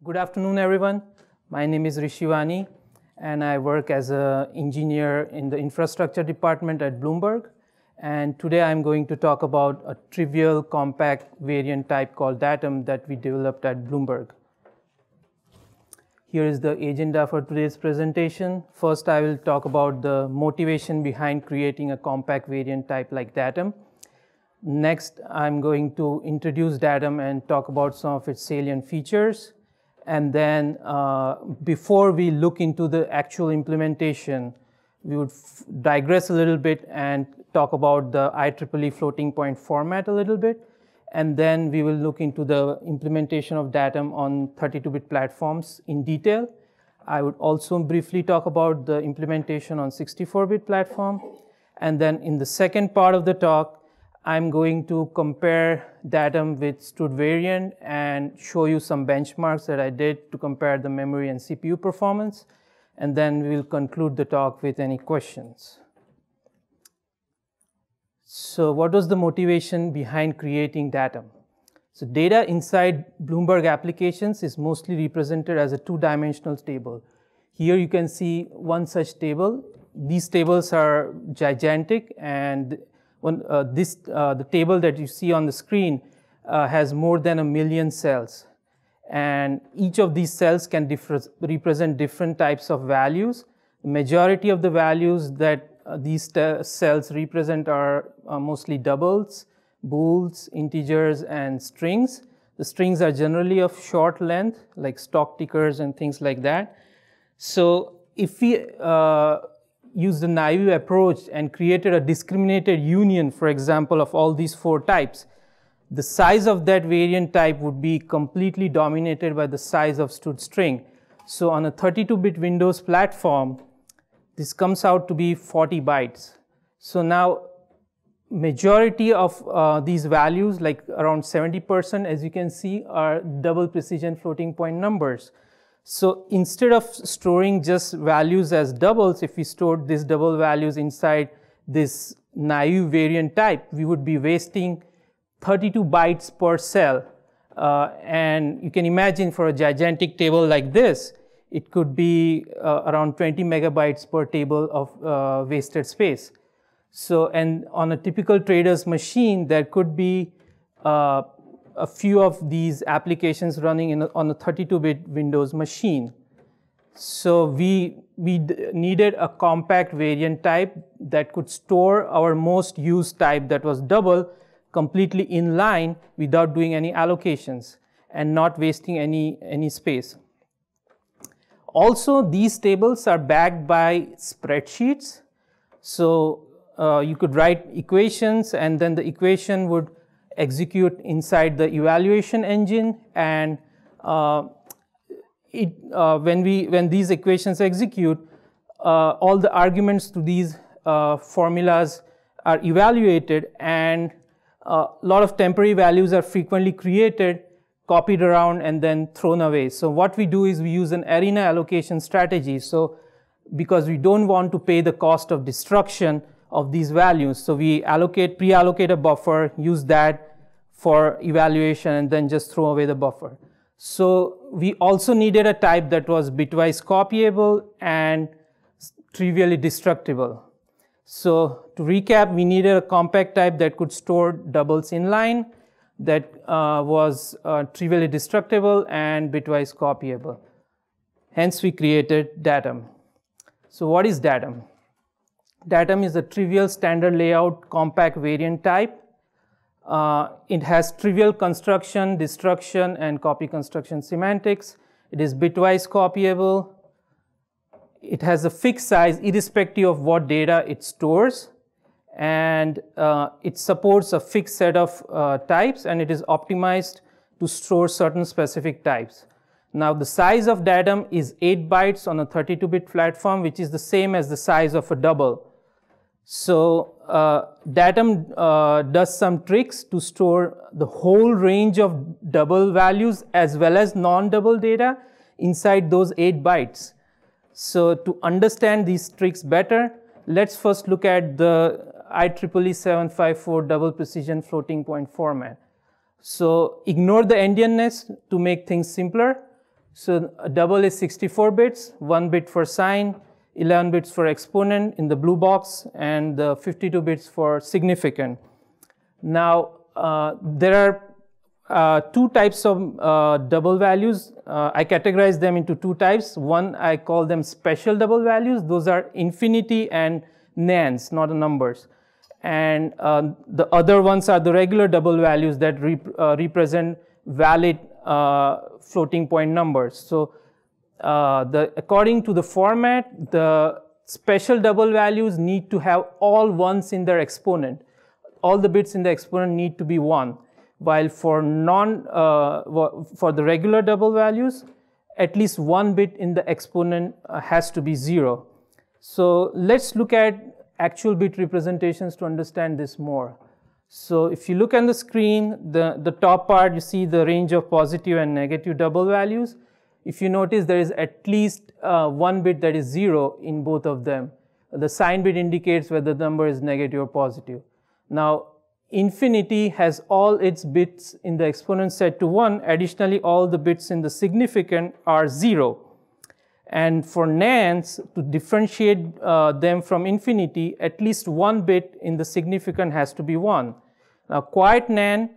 Good afternoon, everyone. My name is Rishi Wani, and I work as an engineer in the infrastructure department at Bloomberg. And today I'm going to talk about a trivial compact variant type called Datum that we developed at Bloomberg. Here is the agenda for today's presentation. First, I will talk about the motivation behind creating a compact variant type like Datum. Next, I'm going to introduce Datum and talk about some of its salient features. And then before we look into the actual implementation, we would digress a little bit and talk about the IEEE floating point format a little bit. And then we will look into the implementation of Datum on 32-bit platforms in detail. I would also briefly talk about the implementation on 64-bit platform. And then in the second part of the talk, I'm going to compare Datum with Stud variant and show you some benchmarks that I did to compare the memory and CPU performance. And then we'll conclude the talk with any questions. So what was the motivation behind creating Datum? So data inside Bloomberg applications is mostly represented as a two-dimensional table. Here you can see one such table. These tables are gigantic, and the table that you see on the screen has more than 1 million cells. And each of these cells can represent different types of values. The majority of the values that these cells represent are mostly doubles, bools, integers, and strings. The strings are generally of short length, like stock tickers and things like that. So if we use the naive approach and created a discriminated union, for example, of all these 4 types, the size of that variant type would be completely dominated by the size of Stud string. So on a 32-bit Windows platform, this comes out to be 40 bytes. So now, majority of these values, like around 70%, as you can see, are double precision floating point numbers. So instead of storing just values as doubles, if we stored these double values inside this naive variant type, we would be wasting 32 bytes per cell. And you can imagine for a gigantic table like this, it could be around 20 megabytes per table of wasted space. So, and on a typical trader's machine, there could be a few of these applications running on a 32-bit Windows machine. So we needed a compact variant type that could store our most used type that was double completely in line without doing any allocations and not wasting any space. Also, these tables are backed by spreadsheets. So you could write equations, and then the equation would execute inside the evaluation engine, and when these equations execute, all the arguments to these formulas are evaluated, and a lot of temporary values are frequently created, copied around, and then thrown away. So what we do is we use an arena allocation strategy. So because we don't want to pay the cost of destruction of these values, so we pre-allocate a buffer, use that for evaluation, and then just throw away the buffer. So we also needed a type that was bitwise copyable and trivially destructible. So to recap, we needed a compact type that could store doubles in line, that was trivially destructible and bitwise copyable. Hence, we created Datum. So what is Datum? Datum is a trivial standard layout compact variant type. It has trivial construction, destruction, and copy construction semantics. It is bitwise copyable. It has a fixed size irrespective of what data it stores. And it supports a fixed set of types, and it is optimized to store certain specific types. Now, the size of Datum is 8 bytes on a 32-bit platform, which is the same as the size of a double. So Datum does some tricks to store the whole range of double values as well as non-double data inside those 8 bytes. So to understand these tricks better, let's first look at the IEEE 754 double precision floating point format. So ignore the endianness to make things simpler. So a double is 64 bits, 1 bit for sign, 11 bits for exponent in the blue box, and 52 bits for significant. Now, there are two types of double values. I categorize them into two types. One, I call them special double values. Those are infinity and nans, not the numbers. And the other ones are the regular double values that represent valid floating point numbers. So according to the format, the special double values need to have all ones in their exponent. All the bits in the exponent need to be 1, while for for the regular double values, at least 1 bit in the exponent has to be 0. So let's look at actual bit representations to understand this more. So if you look on the screen, the top part, you see the range of positive and negative double values. If you notice, there is at least 1 bit that is 0 in both of them. The sign bit indicates whether the number is negative or positive. Now, infinity has all its bits in the exponent set to 1. Additionally, all the bits in the significant are 0. And for nans, to differentiate them from infinity, at least 1 bit in the significant has to be 1. Now, quiet nan,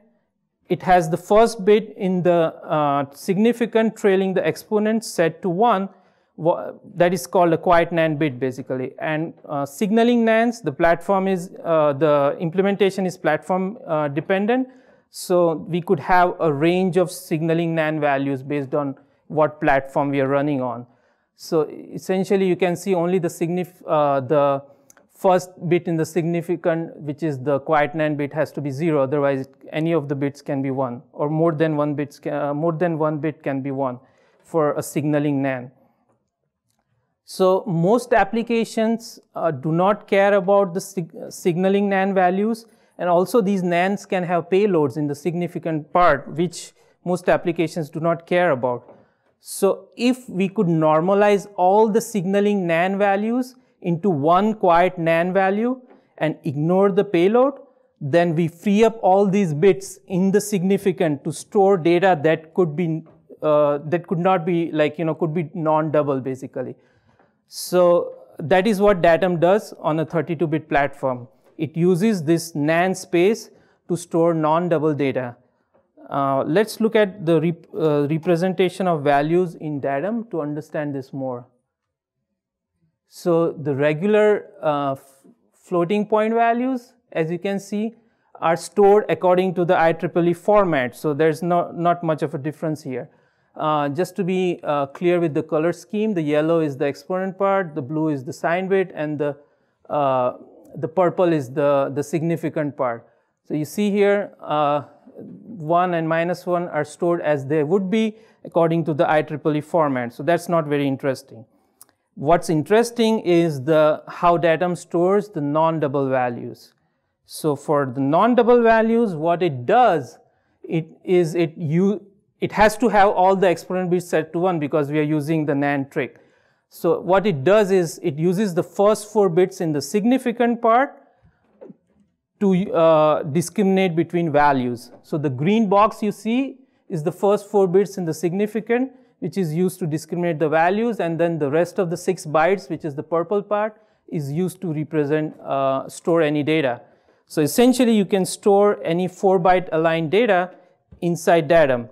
it has the first bit in the significant trailing the exponent set to 1. That is called a quiet nan bit, basically. And signaling nans, the platform is, the implementation is platform dependent. So we could have a range of signaling nan values based on what platform we are running on. So essentially, you can see only the first bit in the significant, which is the quiet nan bit, has to be 0. Otherwise, any of the bits can be 1, or more than one bit can be 1 for a signaling nan. So most applications do not care about the signaling nan values, and also these nans can have payloads in the significant part, which most applications do not care about. So if we could normalize all the signaling nan values into one quiet nan value and ignore the payload, then we free up all these bits in the significant to store data that could be that could not be, like, could be non-double, basically. So that is what Datum does on a 32-bit platform. It uses this NAND space to store non-double data. Let's look at the representation of values in Datum to understand this more. So the regular floating point values, as you can see, are stored according to the IEEE format. So there's not much of a difference here. Just to be clear with the color scheme, the yellow is the exponent part, the blue is the sign bit, and the purple is the significant part. So you see here, 1 and -1 are stored as they would be according to the IEEE format. So that's not very interesting. What's interesting is how Datum stores the non-double values. So for the non-double values, what it does, it has to have all the exponent bits set to 1 because we are using the NAND trick. So what it does is it uses the first 4 bits in the significant part to discriminate between values. So the green box you see is the first 4 bits in the significant, which is used to discriminate the values, and then the rest of the 6 bytes, which is the purple part, is used to represent, store any data. So essentially you can store any 4-byte aligned data inside Datum.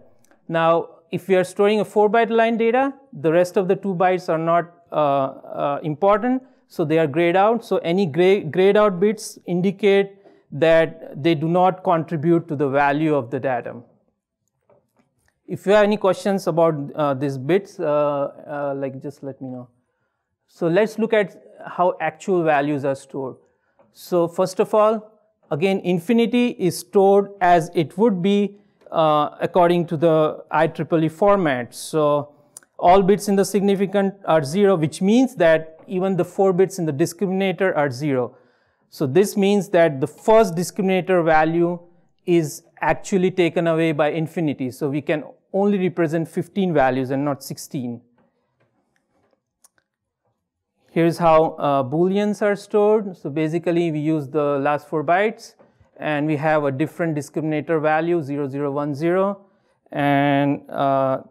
Now, if we are storing a 4-byte aligned data, the rest of the 2 bytes are not important, so they are grayed out. So any grayed out bits indicate that they do not contribute to the value of the Datum. If you have any questions about these bits, just let me know. So let's look at how actual values are stored. So first of all, again, infinity is stored as it would be according to the IEEE format. So all bits in the significant are 0, which means that even the 4 bits in the discriminator are 0. So this means that the first discriminator value is actually taken away by infinity. So we can only represent 15 values and not 16. Here's how Booleans are stored. So basically we use the last 4 bytes, and we have a different discriminator value, 0010, and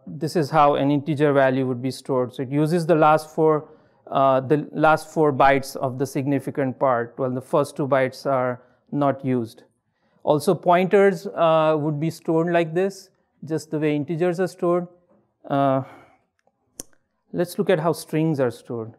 this is how an integer value would be stored. So it uses the last four bytes of the significant part, while the first 2 bytes are not used. Also, pointers would be stored like this, just the way integers are stored. Let's look at how strings are stored.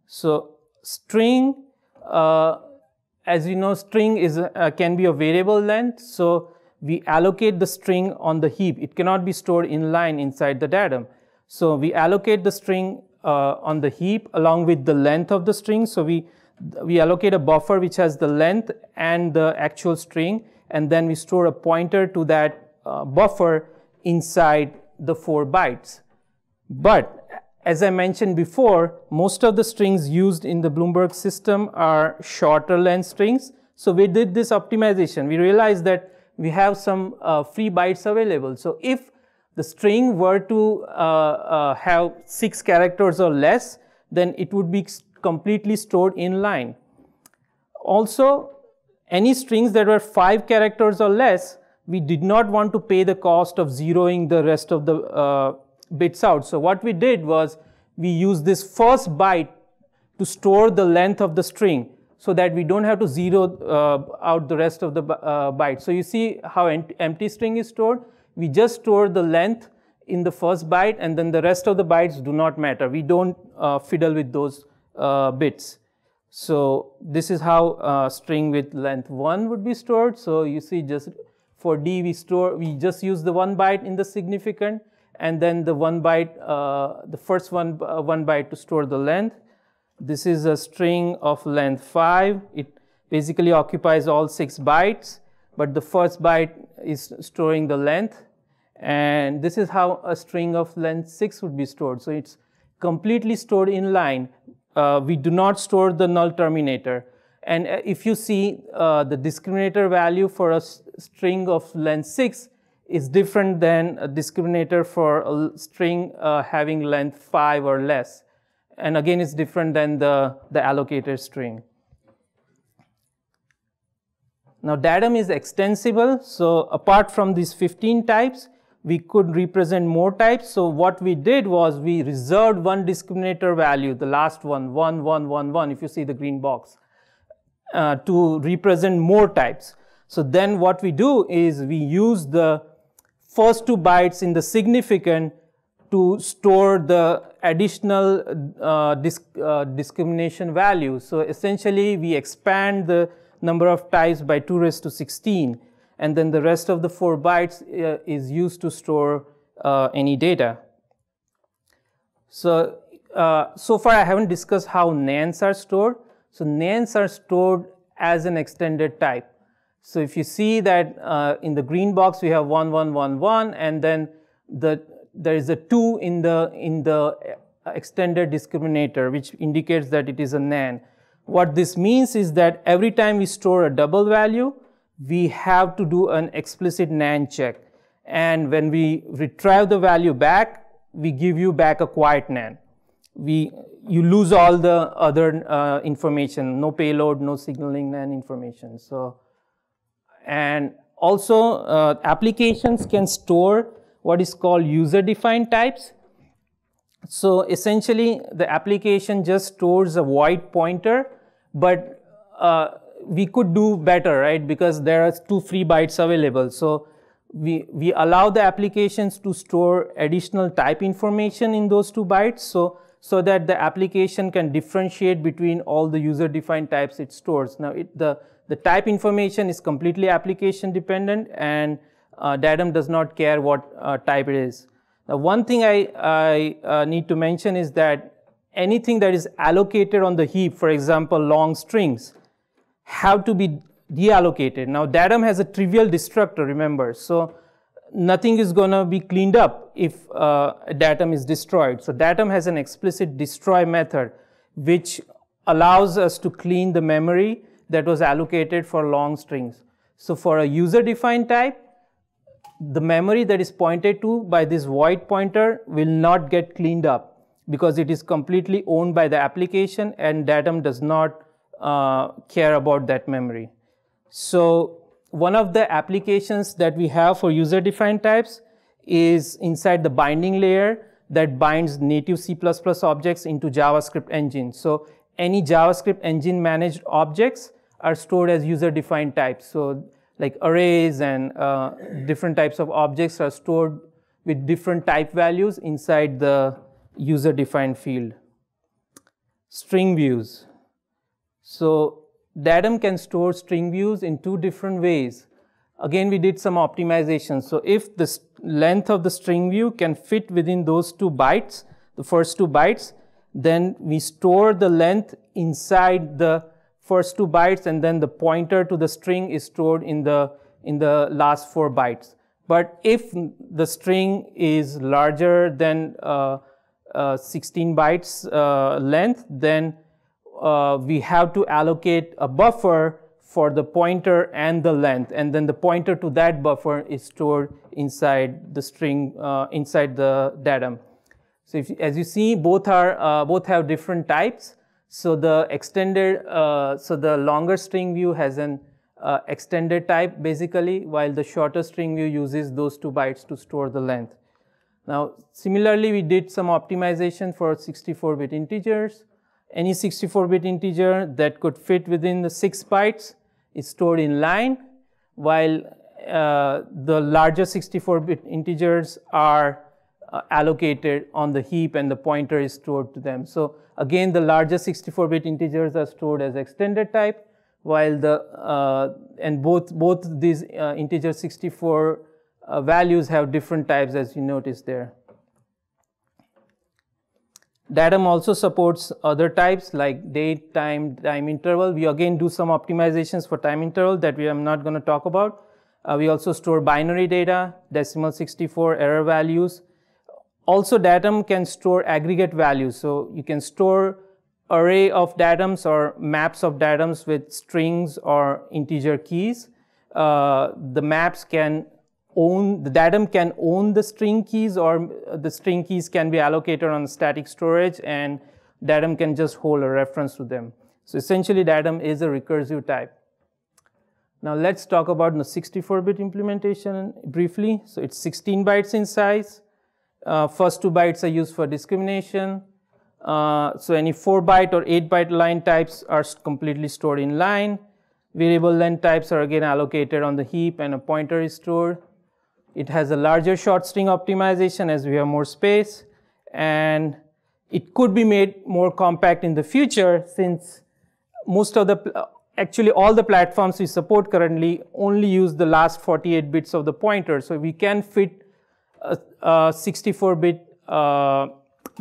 So string, as you know, string is can be a variable length. So we allocate the string on the heap. It cannot be stored in line inside the datum. So we allocate the string on the heap along with the length of the string. So we allocate a buffer which has the length and the actual string, and then we store a pointer to that buffer inside the 4 bytes. But as I mentioned before, most of the strings used in the Bloomberg system are shorter length strings. So we did this optimization. We realized that we have some free bytes available. So if the string were to have 6 characters or less, then it would be completely stored in line. Also, any strings that were 5 characters or less, we did not want to pay the cost of zeroing the rest of the bits out. So what we did was we used this first byte to store the length of the string so that we don't have to zero out the rest of the bytes. So you see how empty string is stored. We just store the length in the first byte, and then the rest of the bytes do not matter. We don't fiddle with those bits. So this is how string with length 1 would be stored. So you see, just for D we just use the 1 byte in the significant, and then the 1 byte, the first one byte to store the length. This is a string of length 5. It basically occupies all 6 bytes, but the first byte is storing the length. And this is how a string of length 6 would be stored. So it's completely stored in line. We do not store the null terminator. And if you see the discriminator value for a string of length 6 is different than a discriminator for a string having length 5 or less. And again, it's different than the allocated string. Now, datum is extensible. So apart from these 15 types, we could represent more types. So what we did was we reserved one discriminator value, the last one, 1, 1, 1, 1, if you see the green box, to represent more types. So then what we do is we use the first 2 bytes in the significant to store the additional discrimination value. So essentially, we expand the number of types by 2 raised to 16, and then the rest of the 4 bytes is used to store any data. So, so far I haven't discussed how Nans are stored. So Nans are stored as an extended type. So if you see that in the green box we have 1, 1, 1, 1, and then there is a 2 in the extended discriminator, which indicates that it is a Nan. What this means is that every time we store a double value, we have to do an explicit Nan check. And when we retrieve the value back, we give you back a quiet Nan. You lose all the other information, no payload, no signaling Nan information. So, and also applications can store what is called user-defined types. So essentially, the application just stores a void pointer, but we could do better, right? Because there are 2 free bytes available. So we allow the applications to store additional type information in those 2 bytes, so that the application can differentiate between all the user-defined types it stores. Now, the type information is completely application dependent, and Datum does not care what type it is. Now, one thing I need to mention is that anything that is allocated on the heap, for example, long strings, have to be deallocated. Now, Datum has a trivial destructor, remember. So nothing is going to be cleaned up if Datum is destroyed. So Datum has an explicit destroy method, which allows us to clean the memory that was allocated for long strings. So for a user-defined type, the memory that is pointed to by this void pointer will not get cleaned up because it is completely owned by the application, and Datum does not care about that memory. So one of the applications that we have for user-defined types is inside the binding layer that binds native C++ objects into JavaScript engine. So any JavaScript engine managed objects are stored as user-defined types. So like arrays and different types of objects are stored with different type values inside the user-defined field. String views. So Datum can store string views in two different ways. Again, we did some optimization. So if the length of the string view can fit within those 2 bytes, the first 2 bytes, then we store the length inside the first 2 bytes, and then the pointer to the string is stored in the last 4 bytes. But if the string is larger than 16 bytes length, then we have to allocate a buffer for the pointer and the length, and then the pointer to that buffer is stored inside the string, inside the datum. So as you see, both have different types. So the the longer string view has an extended type basically, while the shorter string view uses those 2 bytes to store the length. Now, similarly, we did some optimization for 64-bit integers. Any 64-bit integer that could fit within the 6 bytes is stored in line, while the larger 64-bit integers are allocated on the heap and the pointer is stored to them. So again, the larger 64-bit integers are stored as extended type, while and both these integer 64 values have different types, as you notice there. Datum also supports other types like date, time, time interval. We again do some optimizations for time interval that we are not going to talk about. We also store binary data, decimal 64, error values. Also, Datum can store aggregate values. So you can store array of datums or maps of datums with strings or integer keys. The maps can own, the datum can own the string keys, or the string keys can be allocated on static storage, and datum can just hold a reference to them. So essentially, datum is a recursive type. Now let's talk about the 64-bit implementation briefly. So it's 16 bytes in size. First 2 bytes are used for discrimination. So any 4-byte or 8-byte line types are completely stored in line. Variable length types are again allocated on the heap, and a pointer is stored. It has a larger short string optimization as we have more space, and it could be made more compact in the future, since most of the, actually all the platforms we support currently only use the last 48 bits of the pointer. So we can fit a 64-bit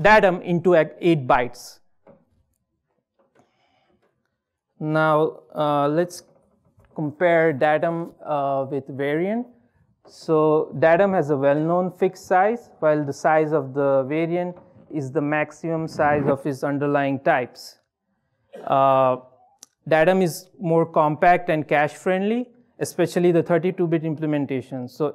datum into 8 bytes. Now let's compare datum with variant. So datum has a well-known fixed size, while the size of the variant is the maximum size of its underlying types. Datum is more compact and cache-friendly, especially the 32-bit implementation. So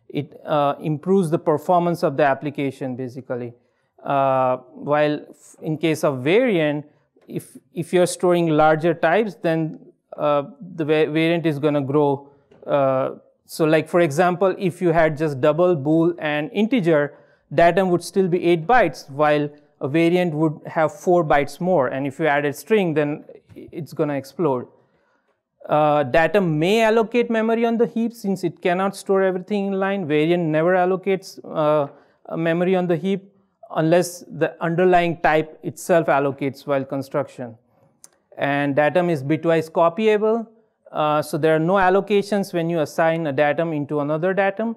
it improves the performance of the application basically. While in case of variant, if you're storing larger types, then the variant is going to grow. So like for example, if you had just double, bool, and integer, datum would still be 8 bytes, while a variant would have 4 bytes more. And if you added string, then it's going to explode. Datum may allocate memory on the heap since it cannot store everything in line. Variant never allocates memory on the heap unless the underlying type itself allocates while construction. And datum is bitwise copyable. So there are no allocations when you assign a datum into another datum,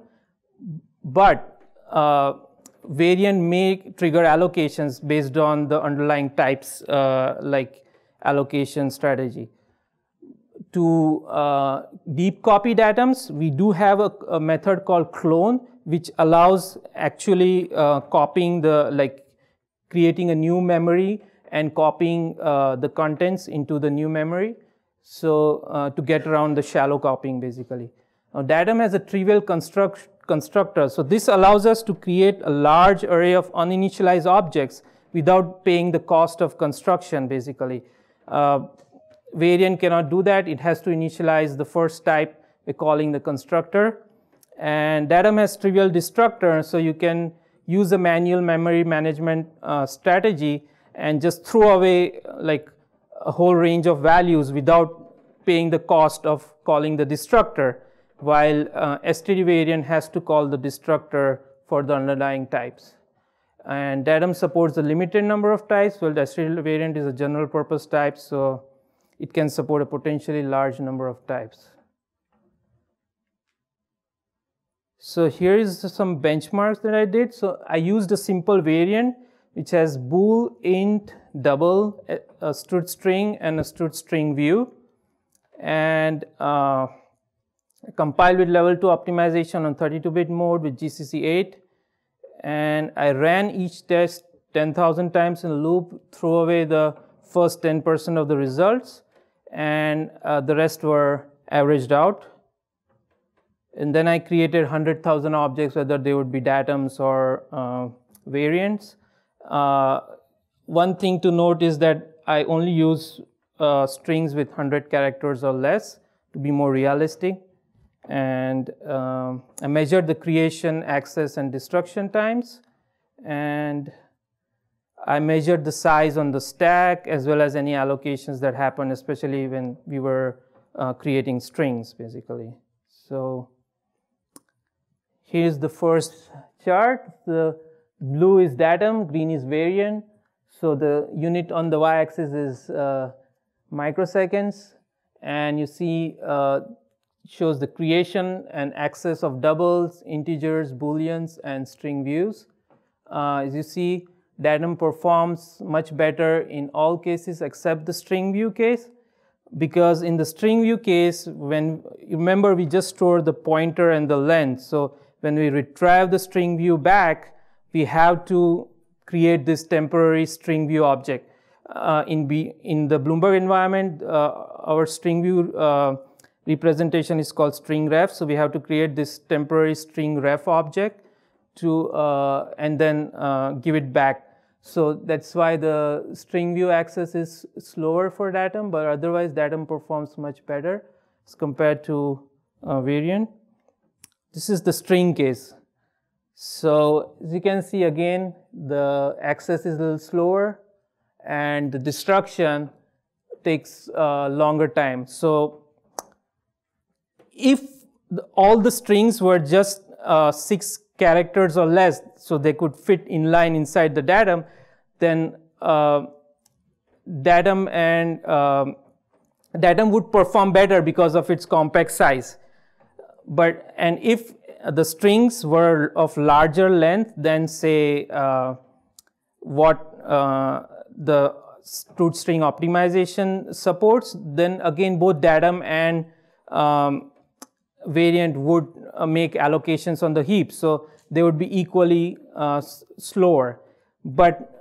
but variant may trigger allocations based on the underlying types, like allocation strategy. To deep copy datums, we do have a method called clone, which allows actually copying creating a new memory and copying the contents into the new memory. So to get around the shallow copying basically. Now datum has a trivial constructor. So this allows us to create a large array of uninitialized objects without paying the cost of construction basically. Variant cannot do that. It has to initialize the first type by calling the constructor. And Datum has trivial destructor, so you can use a manual memory management strategy and just throw away like a whole range of values without paying the cost of calling the destructor, while std variant has to call the destructor for the underlying types. And Datum supports a limited number of types, while the std variant is a general purpose type, so it can support a potentially large number of types. So here is some benchmarks that I did. So I used a simple variant which has bool, int, double, a struct string, and a struct string view, and compiled with level 2 optimization on 32-bit mode with GCC 8, and I ran each test 10,000 times in a loop, threw away the first 10% of the results, and the rest were averaged out. And then I created 100,000 objects, whether they would be datums or variants. One thing to note is that I only use strings with 100 characters or less to be more realistic. And I measured the creation, access, and destruction times. And I measured the size on the stack as well as any allocations that happened, especially when we were creating strings, basically. So here's the first chart. The blue is datum, green is variant. So the unit on the y-axis is microseconds, and you see shows the creation and access of doubles, integers, booleans, and string views. As you see, datum performs much better in all cases except the string view case, because in the string view case, when you remember, we just store the pointer and the length. So when we retrieve the string view back, we have to create this temporary string view object. In the Bloomberg environment, our string view representation is called string ref. So we have to create this temporary string ref object to and then give it back. So that's why the string view access is slower for datum, but otherwise datum performs much better as compared to variant. This is the string case. So as you can see, again, the access is a little slower and the destruction takes longer time. So if all the strings were just 6 characters or less, so they could fit in line inside the datum, then datum would perform better because of its compact size. And if the strings were of larger length than, say, what the truth string optimization supports, then again both datum and variant would make allocations on the heap, so they would be equally slower. But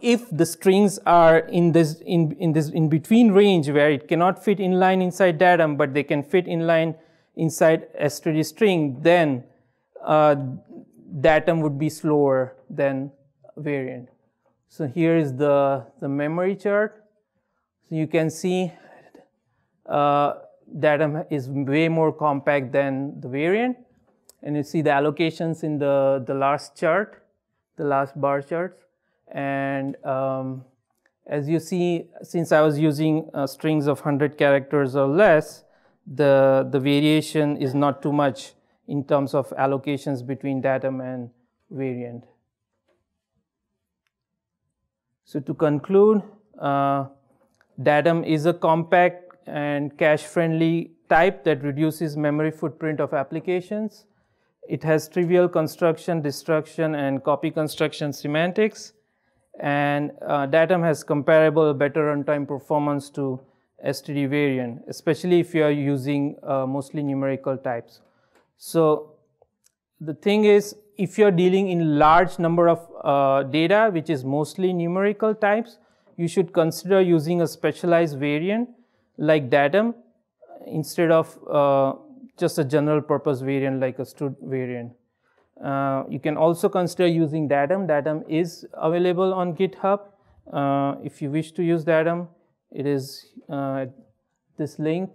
if the strings are in this in between range where it cannot fit in line inside datum, but they can fit in line inside std string, then datum would be slower than variant. So here is the memory chart. So you can see datum is way more compact than the variant, and you see the allocations in the last chart, the last bar charts. And as you see, since I was using strings of 100 characters or less, the variation is not too much in terms of allocations between datum and variant. So to conclude, datum is a compact and cache-friendly type that reduces memory footprint of applications. It has trivial construction, destruction, and copy construction semantics. And datum has comparable, better runtime performance to std variant, especially if you are using mostly numerical types. So the thing is, if you're dealing in large number of data, which is mostly numerical types, you should consider using a specialized variant like datum instead of just a general purpose variant like a std variant. You can also consider using datum. Datum is available on GitHub. If you wish to use datum, it is this link.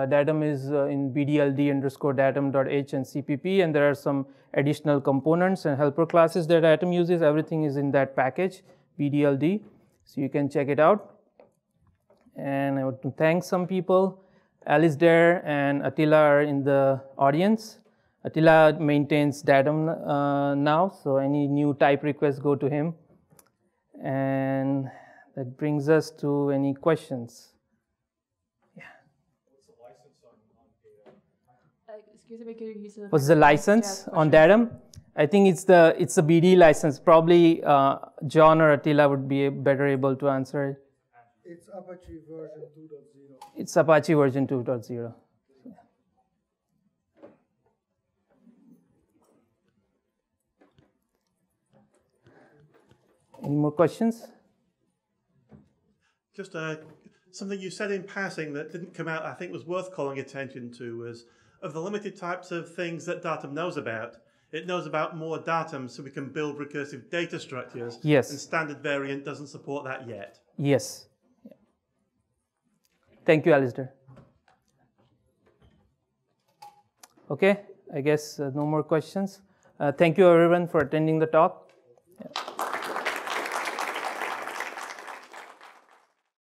Datum is in bdld_datum.h and CPP, and there are some additional components and helper classes that Datum uses. Everything is in that package, bdld. So you can check it out. And I want to thank some people. Alistair and Attila are in the audience. Attila maintains Datum now, so any new type requests go to him. And that brings us to any questions. Yeah. What's the license on Datum? Excuse me, could you use the What's the license on Datum? I think it's the BD license. Probably John or Attila would be better able to answer it. It's Apache version 2.0. It's Apache version 2.0. Any more questions? Just something you said in passing that didn't come out, I think was worth calling attention to, was of the limited types of things that Datum knows about, it knows about more Datum so we can build recursive data structures. Yes. And standard variant doesn't support that yet. Yes. Thank you, Alistair. Okay, I guess no more questions. Thank you, everyone, for attending the talk. Yeah.